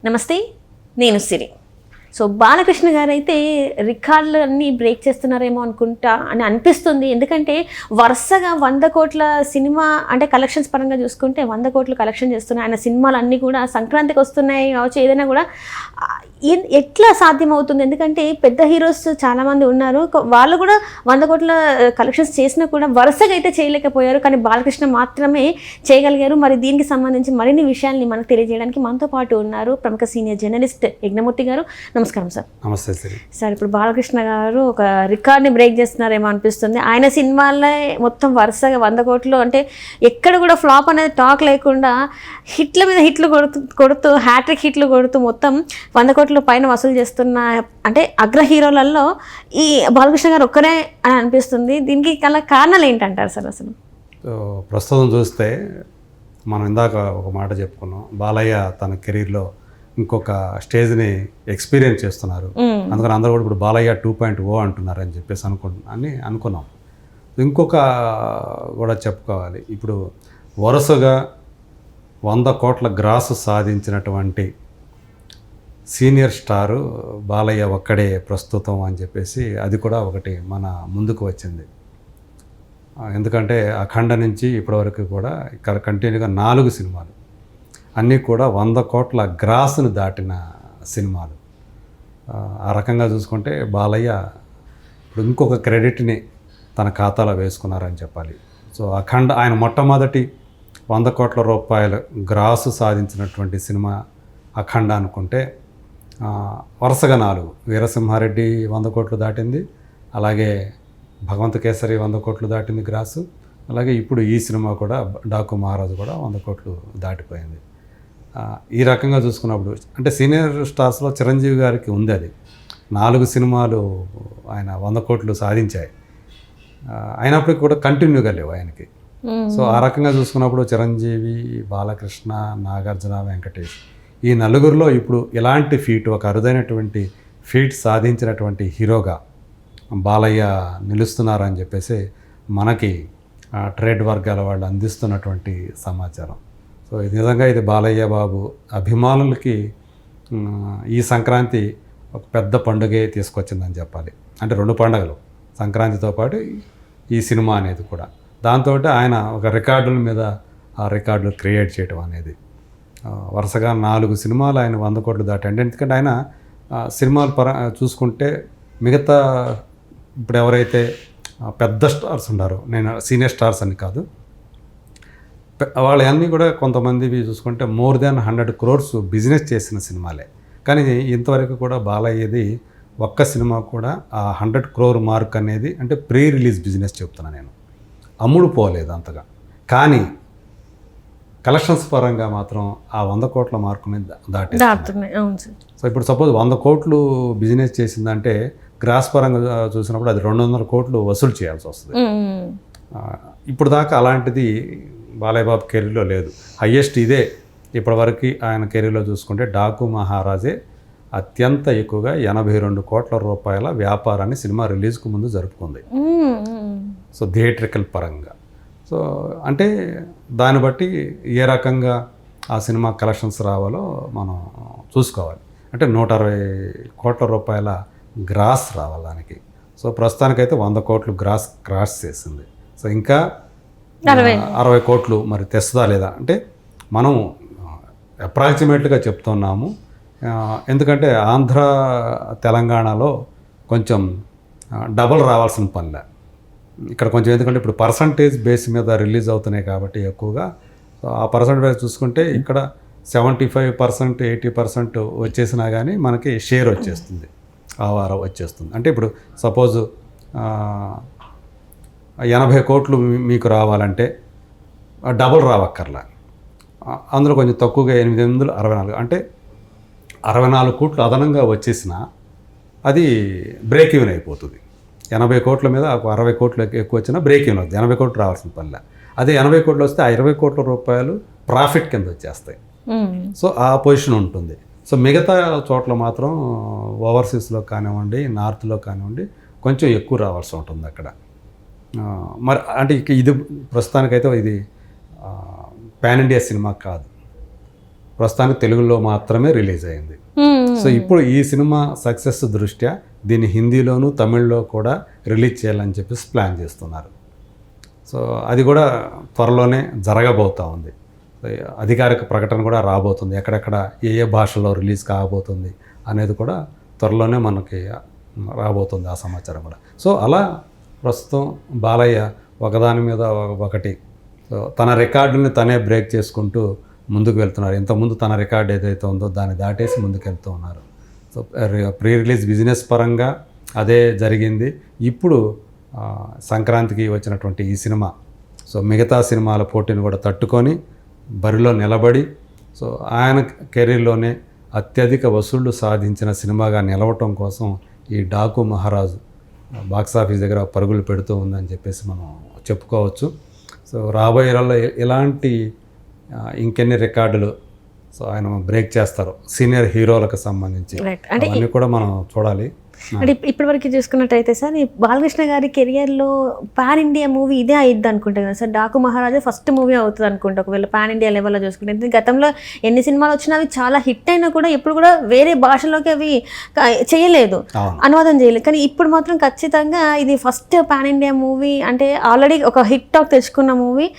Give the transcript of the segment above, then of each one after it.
నమస్తే, నేను సిరి. సో బాలకృష్ణ గారు అయితే రికార్డులు అన్నీ బ్రేక్ చేస్తున్నారేమో అనుకుంటా అని అనిపిస్తుంది. ఎందుకంటే వరుసగా 100 కోట్ల సినిమా అంటే కలెక్షన్స్ పరంగా చూసుకుంటే 100 కోట్లు కలెక్షన్ చేస్తున్నాయి. ఆయన సినిమాలు అన్నీ కూడా సంక్రాంతికి వస్తున్నాయి కావచ్చు, ఏదైనా కూడా ఎట్లా సాధ్యమవుతుంది? ఎందుకంటే పెద్ద హీరోస్ చాలామంది ఉన్నారు, వాళ్ళు కూడా 100 కోట్ల కలెక్షన్స్ చేసినా కూడా వరుసగా అయితే చేయలేకపోయారు. కానీ బాలకృష్ణ మాత్రమే చేయగలిగారు. మరి దీనికి సంబంధించి మరిన్ని విషయాల్ని మనకు తెలియజేయడానికి మనతో పాటు ఉన్నారు ప్రముఖ సీనియర్ జర్నలిస్ట్ యజ్ఞమూర్తి గారు. నమస్కారం సార్. నమస్తే సార్, ఇప్పుడు బాలకృష్ణ గారు ఒక రికార్డ్ని బ్రేక్ చేస్తున్నారేమో అనిపిస్తుంది. ఆయన సినిమాల్లో మొత్తం వరుసగా 100 కోట్లు అంటే ఎక్కడ కూడా ఫ్లాప్ అనేది టాక్ లేకుండా హిట్ల మీద హిట్లు కొడుతూ హ్యాట్రిక్ హిట్లు కొడుతూ మొత్తం 100 కోట్ల పైన వసూలు చేస్తున్న అంటే అగ్ర హీరోలలో ఈ బాలకృష్ణ గారు ఒక్కరే అని అనిపిస్తుంది. దీనికి గల కారణాలు ఏంటంటారు సార్? అసలు ప్రస్తుతం చూస్తే మనం ఇందాక ఒక మాట చెప్పుకున్నాం, బాలయ్య తన కెరీర్లో ఇంకొక స్టేజ్ని ఎక్స్పీరియన్స్ చేస్తున్నారు. అందుకని అందరూ కూడా ఇప్పుడు బాలయ్య 2.0 అంటున్నారు అని చెప్పేసి అనుకున్నాం. ఇంకొక కూడా చెప్పుకోవాలి, ఇప్పుడు వరుసగా 100 కోట్ల గ్రాస్ సాధించినటువంటి సీనియర్ స్టారు బాలయ్య ఒక్కడే ప్రస్తుతం అని చెప్పేసి అది కూడా ఒకటి మన ముందుకు వచ్చింది. ఎందుకంటే అఖండ నుంచి ఇప్పటివరకు కూడా ఇక్కడ కంటిన్యూగా 4 సినిమాలు అన్నీ కూడా 100 కోట్ల గ్రాస్ను దాటిన సినిమాలు. ఆ రకంగా చూసుకుంటే బాలయ్య ఇప్పుడు ఇంకొక క్రెడిట్ని తన ఖాతాలో వేసుకున్నారని చెప్పాలి. సో అఖండ ఆయన మొట్టమొదటి 100 కోట్ల రూపాయల గ్రాసు సాధించినటువంటి సినిమా అఖండ అనుకుంటే వరుసగా 4 వీరసింహారెడ్డి 100 కోట్లు దాటింది, అలాగే భగవంత కేసరి 100 కోట్లు దాటింది గ్రాసు, అలాగే ఇప్పుడు ఈ సినిమా కూడా డాకు మహారాజు కూడా 100 కోట్లు దాటిపోయింది. ఈ రకంగా చూసుకున్నప్పుడు అంటే సీనియర్ స్టార్స్లో చిరంజీవి గారికి ఉంది అది, 4 సినిమాలు ఆయన 100 కోట్లు సాధించాయి. అయినప్పటికీ కూడా కంటిన్యూగా లేవు ఆయనకి. సో ఆ రకంగా చూసుకున్నప్పుడు చిరంజీవి, బాలకృష్ణ, నాగార్జున, వెంకటేష్ ఈ నలుగురిలో ఇప్పుడు ఇలాంటి ఫీట్, ఒక అరుదైనటువంటి ఫీట్ సాధించినటువంటి హీరోగా బాలయ్య నిలుస్తున్నారని చెప్పేసి మనకి ట్రేడ్ వర్గాల వాళ్ళు అందిస్తున్నటువంటి సమాచారం. సో ఇది నిజంగా ఇది బాలయ్య బాబు అభిమానులకి ఈ సంక్రాంతి ఒక పెద్ద పండుగే తీసుకొచ్చిందని చెప్పాలి. అంటే 2 పండుగలు, సంక్రాంతితో పాటు ఈ సినిమా అనేది కూడా. దాంతో ఆయన ఒక రికార్డుల మీద ఆ రికార్డులు క్రియేట్ చేయడం అనేది, వరుసగా 4 సినిమాలు ఆయన 100 కోట్లు దాటండి. ఎందుకంటే ఆయన సినిమాల చూసుకుంటే మిగతా ఇప్పుడు ఎవరైతే పెద్ద స్టార్స్ ఉన్నారో, నేను సీనియర్ స్టార్స్ అని కాదు, వాళ్ళన్నీ కూడా కొంతమంది చూసుకుంటే మోర్ దాన్ 100 crores బిజినెస్ చేసిన సినిమాలే. కానీ ఇంతవరకు కూడా బాలయ్యది ఒక్క సినిమా కూడా ఆ 100 crore మార్క్ అనేది, అంటే ప్రీ రిలీజ్ బిజినెస్ చెప్తున్నా నేను, అమ్ముడు పోలేదు అంతగా. కానీ కలెక్షన్స్ పరంగా మాత్రం ఆ 100 కోట్ల మార్కుని దాటుతున్నాయి. సో ఇప్పుడు సపోజ్ 100 కోట్లు బిజినెస్ చేసిందంటే గ్రాస్ పరంగా చూసినప్పుడు అది 200 కోట్లు వసూలు చేయాల్సి వస్తుంది. ఇప్పుడు దాకా అలాంటిది బాలయ్య బాబు కెరీర్లో లేదు. హయ్యెస్ట్ ఇదే ఇప్పటివరకు ఆయన కెరీర్లో చూసుకుంటే డాకు మహారాజే అత్యంత ఎక్కువగా 82 కోట్ల రూపాయల వ్యాపారాన్ని సినిమా రిలీజ్కు ముందు జరుపుకుంది. సో థియేట్రికల్ పరంగా. సో అంటే దాన్ని బట్టి ఏ రకంగా ఆ సినిమా కలెక్షన్స్ రావాలో మనం చూసుకోవాలి. అంటే 160 కోట్ల రూపాయల గ్రాస్ రావాలి దానికి. సో ప్రస్తుతానికైతే 100 కోట్లు క్రాస్ చేసింది. సో ఇంకా 60 కోట్లు మరి తెస్తుందా లేదా అంటే మనం అప్రాక్సిమేట్గా చెప్తున్నాము. ఎందుకంటే ఆంధ్ర తెలంగాణలో కొంచెం డబల్ రావాల్సిన పనిలే ఇక్కడ కొంచెం. ఎందుకంటే ఇప్పుడు పర్సంటేజ్ బేస్ మీద రిలీజ్ అవుతున్నాయి కాబట్టి ఎక్కువగా. సో ఆ పర్సంటేజ్ చూసుకుంటే ఇక్కడ 75%, 80% వచ్చేసినా కానీ మనకి షేర్ వచ్చేస్తుంది, ఆ వారం వచ్చేస్తుంది. అంటే ఇప్పుడు సపోజ్ 80 కోట్లు మీకు రావాలంటే డబుల్ రావక్కర్లా, అందులో కొంచెం తక్కువగా 864 అంటే 64 కోట్లు అదనంగా వచ్చేసినా అది బ్రేక్ ఈవెన్ అయిపోతుంది. 80 కోట్ల మీద 60 కోట్లు ఎక్కువ వచ్చినా బ్రేక్ ఈవెన్ అవుతుంది. 80 కోట్లు రావాల్సిన పనిలే. అదే 80 కోట్లు వస్తే ఆ 20 కోట్ల రూపాయలు ప్రాఫిట్ కింద వచ్చేస్తాయి. సో ఆ పొజిషన్ ఉంటుంది. సో మిగతా చోట్ల మాత్రం ఓవర్సీస్లో కానివ్వండి, నార్త్లో కానివ్వండి కొంచెం ఎక్కువ రావాల్సి ఉంటుంది అక్కడ. మరి అంటే ఇది ప్రస్తుతానికైతే ఇది పాన్ ఇండియా సినిమా కాదు, ప్రస్తుతానికి తెలుగులో మాత్రమే రిలీజ్ అయింది. సో ఇప్పుడు ఈ సినిమా సక్సెస్ దృష్ట్యా దీన్ని హిందీలోను తమిళ్లో కూడా రిలీజ్ చేయాలని చెప్పేసి ప్లాన్ చేస్తున్నారు. సో అది కూడా త్వరలోనే జరగబోతూ ఉంది. అధికారిక ప్రకటన కూడా రాబోతుంది, ఎక్కడెక్కడ ఏ ఏ భాషల్లో రిలీజ్ కాబోతుంది అనేది కూడా త్వరలోనే మనకి రాబోతుంది ఆ సమాచారం కూడా. సో అలా ప్రస్తుతం బాలయ్య ఒకదాని మీద ఒకటి తన రికార్డుని తనే బ్రేక్ చేసుకుంటూ ముందుకు వెళ్తున్నారు. ఇంతకుముందు తన రికార్డు ఏదైతే ఉందో దాన్ని దాటేసి ముందుకు వెళ్తూ ఉన్నారు. సో ప్రీ రిలీజ్ బిజినెస్ పరంగా అదే జరిగింది. ఇప్పుడు సంక్రాంతికి వచ్చినటువంటి ఈ సినిమా సో మిగతా సినిమాల పోటీని కూడా తట్టుకొని బరిలో నిలబడి సో ఆయన కెరీర్లోనే అత్యధిక వసూళ్లు సాధించిన సినిమాగా నిలవటం కోసం ఈ డాకు మహారాజు బాక్సాఫీస్ దగ్గర పరుగులు పెడుతూ ఉందని చెప్పేసి మనం చెప్పుకోవచ్చు. సో రాబోయే రోజుల్లో ఇలాంటి ఇంకెన్ని రికార్డులు సో ఆయన బ్రేక్ చేస్తారు సీనియర్ హీరోలకు సంబంధించి, అవన్నీ కూడా మనం చూడాలి. అంటే ఇప్పటివరకు చూసుకున్నట్టయితే సార్ ఈ బాలకృష్ణ గారి కెరియర్లో పాన్ ఇండియా మూవీ ఇదే అయ్యిద్ది అనుకుంటా కదా సార్. డాకు మహారాజా ఫస్ట్ మూవీ అవుతుంది అనుకుంటా ఒకవేళ పాన్ ఇండియా లెవెల్లో చూసుకుంటే. గతంలో ఎన్ని సినిమాలు వచ్చినా అవి చాలా హిట్ అయినా కూడా ఎప్పుడు కూడా వేరే భాషలోకి అవి చేయలేదు, అనువాదం చేయలేదు. కానీ ఇప్పుడు మాత్రం ఖచ్చితంగా ఇది ఫస్ట్ పాన్ ఇండియా మూవీ, అంటే ఆల్రెడీ ఒక హిట్ టాక్ తెచ్చుకున్న మూవీ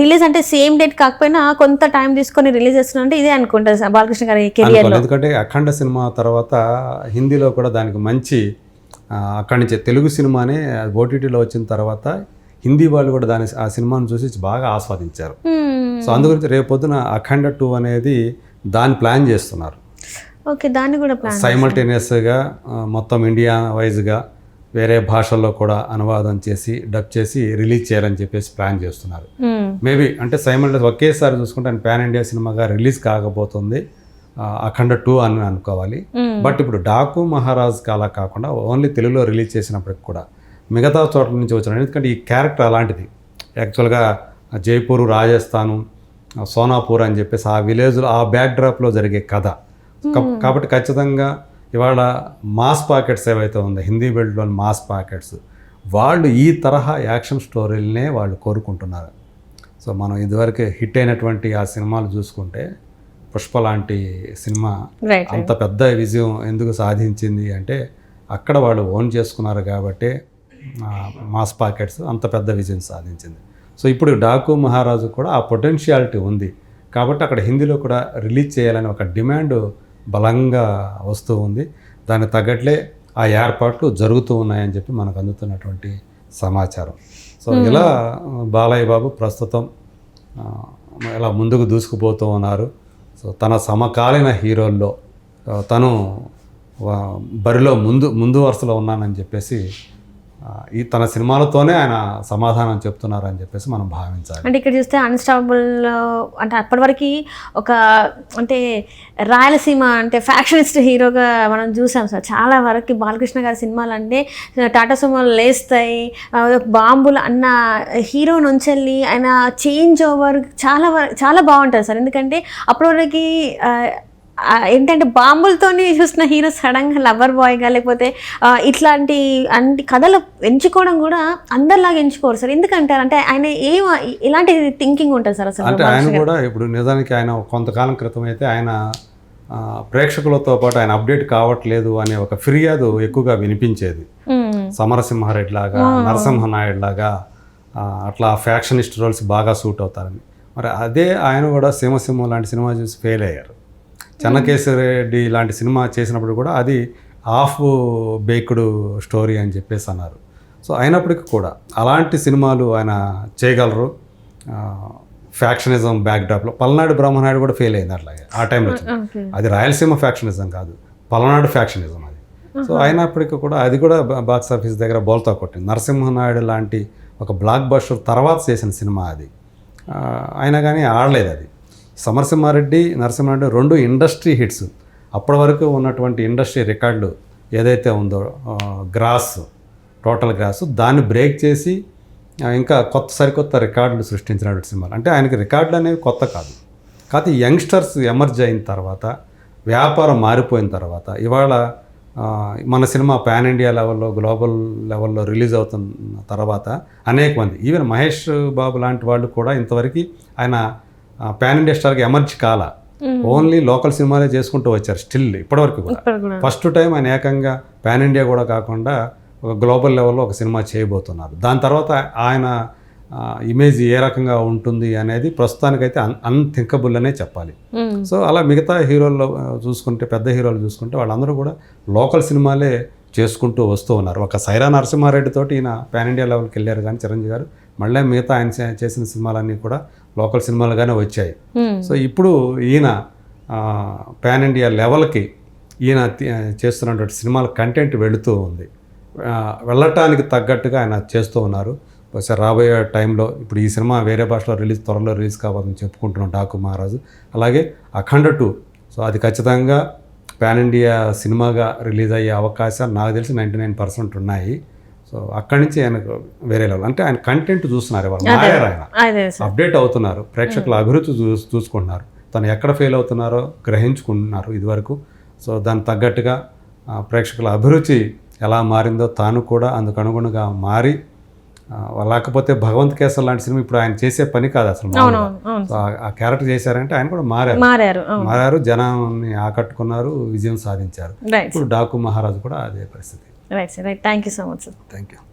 రిలీజ్ అంటే సేమ్ డేట్ కాకపోయినా కొంత టైం తీసుకొని రిలీజ్ చేస్తున్నా అంటే ఇదే అనుకుంటా సార్ బాలకృష్ణ గారి కెరియర్లో. ఎందుకంటే అఖండ సినిమా తర్వాత హిందీలో కూడా దానికి మంచి అక్కడి నుంచి తెలుగు సినిమానే ఓటీటీలో వచ్చిన తర్వాత హిందీ వాళ్ళు కూడా ఆ సినిమాను చూసి బాగా ఆస్వాదించారు. సో అందుగురించి రేపొద్దున అఖండ 2 అనేది దాన్ని ప్లాన్ చేస్తున్నారు. ఓకే, దాన్ని కూడా ప్లాన్ సైమల్టేనియస్గా మొత్తం ఇండియా వైజ్గా వేరే భాషల్లో కూడా అనువాదం చేసి డబ్ చేసి రిలీజ్ చేయాలని చెప్పేసి ప్లాన్ చేస్తున్నారు. మేబీ అంటే సైమల్టేనియస్ ఒకేసారి చూసుకుంటే ఆయన పాన్ ఇండియా సినిమాగా రిలీజ్ కాకపోతుంది అఖండ 2 అని అనుకోవాలి. బట్ ఇప్పుడు డాకు మహారాజ్ అలా కాకుండా ఓన్లీ తెలుగులో రిలీజ్ చేసినప్పటికి కూడా మిగతా చోట్ల నుంచి వచ్చిన, ఎందుకంటే ఈ క్యారెక్టర్ అలాంటిది. యాక్చువల్గా జైపూర్, రాజస్థాను, సోనాపూర్ అని చెప్పేసి ఆ విలేజ్లో ఆ బ్యాక్డ్రాప్లో జరిగే కథ కాబట్టి ఖచ్చితంగా ఇవాళ మాస్ పాకెట్స్ ఏవైతే ఉందో హిందీ బెల్ట్లోని మాస్ పాకెట్స్ వాళ్ళు ఈ తరహా యాక్షన్ స్టోరీలనే వాళ్ళు కోరుకుంటున్నారు. సో మనం ఇదివరకు హిట్ అయినటువంటి ఆ సినిమాలు చూసుకుంటే పుష్ప లాంటి సినిమా అంత పెద్ద విజయం ఎందుకు సాధించింది అంటే అక్కడ వాళ్ళు ఓన్ చేసుకున్నారు కాబట్టి మాస్ పాకెట్స్ అంత పెద్ద విజయం సాధించింది. సో ఇప్పుడు డాకు మహారాజు కూడా ఆ పొటెన్షియాలిటీ ఉంది కాబట్టి అక్కడ హిందీలో కూడా రిలీజ్ చేయాలని ఒక డిమాండ్ బలంగా వస్తూ ఉంది. దానికి తగ్గట్లే ఆ ఏర్పాట్లు జరుగుతూ ఉన్నాయని చెప్పి మనకు అందుతున్నటువంటి సమాచారం. సో ఇలా బాలయ్య బాబు ప్రస్తుతం ఇలా ముందుకు దూసుకుపోతూ ఉన్నారు. సో తన సమకాలీన హీరోల్లో తను బరిలో ముందు వరుసలో ఉన్నానని చెప్పేసి ఈ తన సినిమాలతోనే ఆయన సమాధానం చెప్తున్నారని చెప్పేసి మనం భావించాలి. అంటే ఇక్కడ చూస్తే అన్స్టాపబుల్ అంటే అప్పటివరకు ఒక అంటే రాయలసీమ అంటే ఫ్యాక్షనిస్ట్ హీరోగా మనం చూసాం సార్. చాలా వరకు బాలకృష్ణ గారి సినిమాలు అంటే టాటా సుమోలు లేస్తాయి, బాంబులు అన్న హీరో నుంచి వెళ్ళి ఆయన చేంజ్ ఓవర్ చాలా బాగుంటుంది సార్. ఎందుకంటే అప్పటివరకు ఏంటంటే బాంబులతోని చూసిన హీరో సడన్గా లవర్ బాయ్గా లేకపోతే ఇట్లాంటి అన్ని కథలు ఎంచుకోవడం కూడా అందరిలాగా ఎంచుకోరు సార్. ఎందుకంటారు అంటే ఆయన ఎలాంటి థింకింగ్ ఉంటుంది సార్ అసలు? అంటే ఆయన కూడా ఇప్పుడు నిజానికి ఆయన కొంతకాలం క్రితం అయితే ఆయన ప్రేక్షకులతో పాటు ఆయన అప్డేట్ కావట్లేదు అనే ఒక ఫిర్యాదు ఎక్కువగా వినిపించేది. సమరసింహారెడ్డి లాగా, నరసింహనాయుడు లాగా అట్లా ఫ్యాక్షనిస్ట్ రోల్స్ బాగా సూట్ అవుతారని. మరి అదే ఆయన కూడా సీమసింహం లాంటి సినిమా చూసి ఫెయిల్ అయ్యారు. చెన్నకేశవరెడ్డి లాంటి సినిమా చేసినప్పుడు కూడా అది హాఫ్ బేక్డ్ స్టోరీ అని చెప్పేసి అన్నారు. సో అయినప్పటికీ కూడా అలాంటి సినిమాలు ఆయన చేయగలరు. ఫ్యాక్షనిజం బ్యాక్డ్రాప్లో పల్నాడు బ్రహ్మనాయుడు కూడా ఫెయిల్ అయింది అట్లాగే ఆ టైంలో. అది రాయలసీమ ఫ్యాక్షనిజం కాదు, పల్నాడు ఫ్యాక్షనిజం అది. సో అయినప్పటికీ కూడా అది కూడా బాక్స్ ఆఫీస్ దగ్గర బోల్తా కొట్టింది. నరసింహనాయుడు లాంటి ఒక బ్లాక్ బస్టర్ తర్వాత చేసిన సినిమా అది, అయినా కానీ ఆడలేదు అది. Samarasimha Reddy, Narasimha Reddy 2 industry hits. అప్పటి వరకు ఉన్నటువంటి ఇండస్ట్రీ రికార్డులు ఏదైతే ఉందో టోటల్ గ్రాస్ దాన్ని బ్రేక్ చేసి ఇంకా సరికొత్త రికార్డులు సృష్టించినటువంటి సినిమాలు. అంటే ఆయనకి రికార్డులు అనేవి కొత్త కాదు, కాకపోతే యంగ్స్టర్స్ ఎమర్జ్ అయిన తర్వాత, వ్యాపారం మారిపోయిన తర్వాత ఇవాళ మన సినిమా పాన్ ఇండియా లెవెల్లో, గ్లోబల్ లెవెల్లో రిలీజ్ అవుతున్న తర్వాత అనేక మంది, ఈవెన్ మహేష్ బాబు లాంటి వాళ్ళు కూడా ఇంతవరకు ఆయన పాన్ ఇండియా స్టార్కి ఎమర్జ్ కాల, ఓన్లీ లోకల్ సినిమాలే చేసుకుంటూ వచ్చారు స్టిల్ ఇప్పటివరకు కూడా. ఇప్పుడు కూడా ఫస్ట్ టైం ఆయన ఏకంగా పాన్ ఇండియా కూడా కాకుండా ఒక గ్లోబల్ లెవెల్లో ఒక సినిమా చేయబోతున్నారు. దాని తర్వాత ఆయన ఇమేజ్ ఏ రకంగా ఉంటుంది అనేది ప్రస్తుతానికైతే అన్థింకబుల్ అనే చెప్పాలి. సో అలా మిగతా హీరోల్లో చూసుకుంటే, పెద్ద హీరోలు చూసుకుంటే వాళ్ళందరూ కూడా లోకల్ సినిమాలే చేసుకుంటూ వస్తూ ఉన్నారు. ఒక సైరా నరసింహారెడ్డి తోటి ఈయన పాన్ ఇండియా లెవెల్కి వెళ్ళారు, కానీ చిరంజీవి గారు మళ్ళీ మిగతా ఆయన చేసిన సినిమాలన్నీ కూడా లోకల్ సినిమాలుగానే వచ్చాయి. సో ఇప్పుడు ఈయన పాన్ ఇండియా లెవెల్కి ఈయన చేస్తున్నటువంటి సినిమాల కంటెంట్ వెళుతూ ఉంది. వెళ్ళటానికి తగ్గట్టుగా ఆయన చేస్తూ ఉన్నారు. బహుశా రాబోయే టైంలో ఇప్పుడు ఈ సినిమా వేరే భాషలో త్వరలో రిలీజ్ కావాలని చెప్పుకుంటున్నాం డాకు మహారాజు. అలాగే అఖండ 2, సో అది ఖచ్చితంగా పాన్ ఇండియా సినిమాగా రిలీజ్ అయ్యే అవకాశాలు నాకు తెలిసి 99% ఉన్నాయి. సో అక్కడి నుంచి ఆయనకు వేరే లెవెల్, అంటే ఆయన కంటెంట్ చూస్తున్నారు, వాళ్ళు మారారు, ఆయన అప్డేట్ అవుతున్నారు, ప్రేక్షకుల అభిరుచి చూసుకుంటున్నారు, తను ఎక్కడ ఫెయిల్ అవుతున్నారో గ్రహించుకుంటున్నారు ఇదివరకు. సో దానికి తగ్గట్టుగా ప్రేక్షకుల అభిరుచి ఎలా మారిందో తాను కూడా అందుకు అనుగుణంగా మారి, లేకపోతే భగవంత్ కేసర్ లాంటి సినిమా ఇప్పుడు ఆయన చేసే పని కాదు అసలు. ఆ క్యారెక్టర్ చేశారంటే ఆయన కూడా మారారు, జనాన్ని ఆకట్టుకున్నారు, విజయం సాధించారు. ఇప్పుడు డాకు మహారాజు కూడా అదే పరిస్థితి. Right sir, right. Thank you so much sir. Thank you.